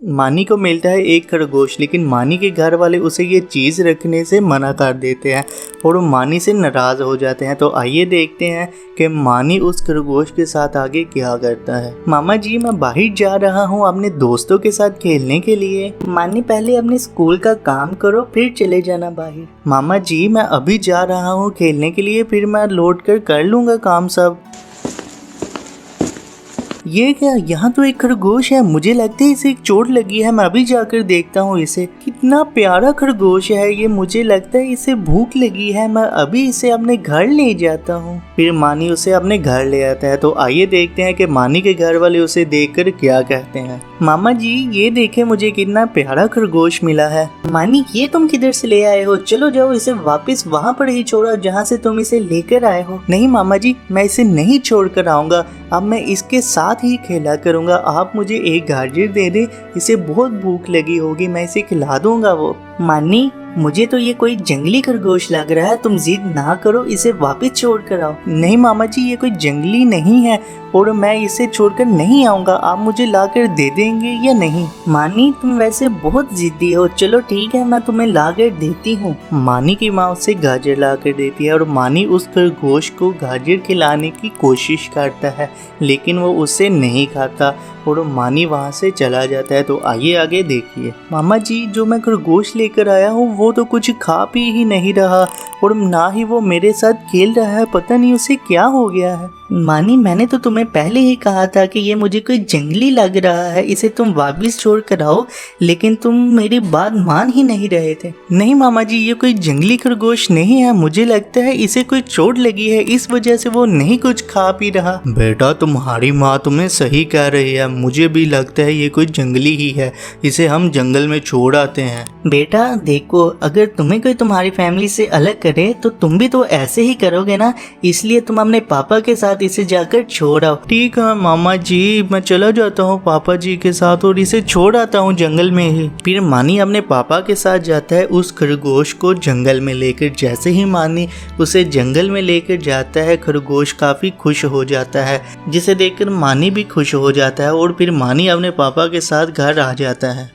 मानी को मिलता है एक खरगोश, लेकिन मानी के घर वाले उसे ये चीज़ रखने से मना कर देते हैं और वो मानी से नाराज़ हो जाते हैं। तो आइए देखते हैं कि मानी उस खरगोश के साथ आगे क्या करता है। मामा जी, मैं बाहर जा रहा हूँ अपने दोस्तों के साथ खेलने के लिए। मानी, पहले अपने स्कूल का काम करो फिर चले जाना बाहर। मामा जी, मैं अभी जा रहा हूँ खेलने के लिए, फिर मैं लौट कर लूँगा काम सब। ये क्या, यहाँ तो एक खरगोश है, मुझे लगता है इसे एक चोट लगी है, मैं अभी जाकर देखता हूँ इसे। कितना प्यारा खरगोश है ये, मुझे लगता है इसे भूख लगी है, मैं अभी इसे अपने घर ले जाता हूँ। फिर मानी उसे अपने घर ले आता है। तो आइए देखते हैं कि मानी के घर वाले उसे देखकर क्या कहते हैं। मामा जी, ये देखे मुझे कितना प्यारा खरगोश मिला है। मानी, ये तुम किधर से ले आए हो? चलो जाओ, इसे वापस वहाँ पर ही छोड़ो जहाँ से तुम इसे लेकर आए हो। नहीं मामा जी, मैं इसे नहीं छोड़ कर आऊँगा, अब मैं इसके साथ ही खेला करूँगा। आप मुझे एक गाजर दे दे, इसे बहुत भूख लगी होगी, मैं इसे खिला दूंगा वो। मानी, मुझे तो ये कोई जंगली खरगोश लग रहा है, तुम जिद ना करो, इसे वापस छोड़ कर आओ। नहीं मामा जी, ये कोई जंगली नहीं है और मैं इसे छोड़कर नहीं आऊँगा, आप मुझे लाकर दे देंगे या नहीं? मानी, तुम वैसे बहुत जिद्दी हो, चलो ठीक है, मैं तुम्हें लाकर देती हूँ। मानी की माँ उसे गाजर लाकर देती है और मानी उस खरगोश को गाजर खिलाने की कोशिश करता है, लेकिन वो उसे नहीं खाता और मानी वहाँ से चला जाता है। तो आइए आगे देखिए। मामा जी, जो मैं खरगोश लेकर आया हूँ वो तो कुछ खा पी ही नहीं रहा और ना ही वो मेरे साथ खेल रहा है, पता नहीं उसे क्या हो गया है। मानी, मैंने तो तुम्हें पहले ही कहा था कि ये मुझे कोई जंगली लग रहा है, इसे तुम वापस छोड़ कर आओ, लेकिन तुम मेरी बात मान ही नहीं रहे थे। नहीं मामा जी, ये कोई जंगली खरगोश नहीं है, मुझे लगता है इसे कोई चोट लगी है, इस वजह से वो नहीं कुछ खा पी रहा। बेटा, तुम्हारी माँ तुम्हें सही कह रही है, मुझे भी लगता है ये कोई जंगली ही है, इसे हम जंगल में छोड़ आते हैं। बेटा देखो, अगर तुम्हें कोई तुम्हारी फैमिली से अलग करे तो तुम भी तो ऐसे ही करोगे ना, इसलिए तुम अपने पापा के साथ इसे जाकर छोड़ आओ। ठीक है मामा जी, मैं चला जाता हूँ पापा जी के साथ और इसे छोड़ आता हूँ जंगल में ही। फिर मानी अपने पापा के साथ जाता है उस खरगोश को जंगल में लेकर। जैसे ही मानी उसे जंगल में लेकर जाता है, खरगोश काफी खुश हो जाता है, जिसे देखकर मानी भी खुश हो जाता है और फिर मानी अपने पापा के साथ घर आ जाता है।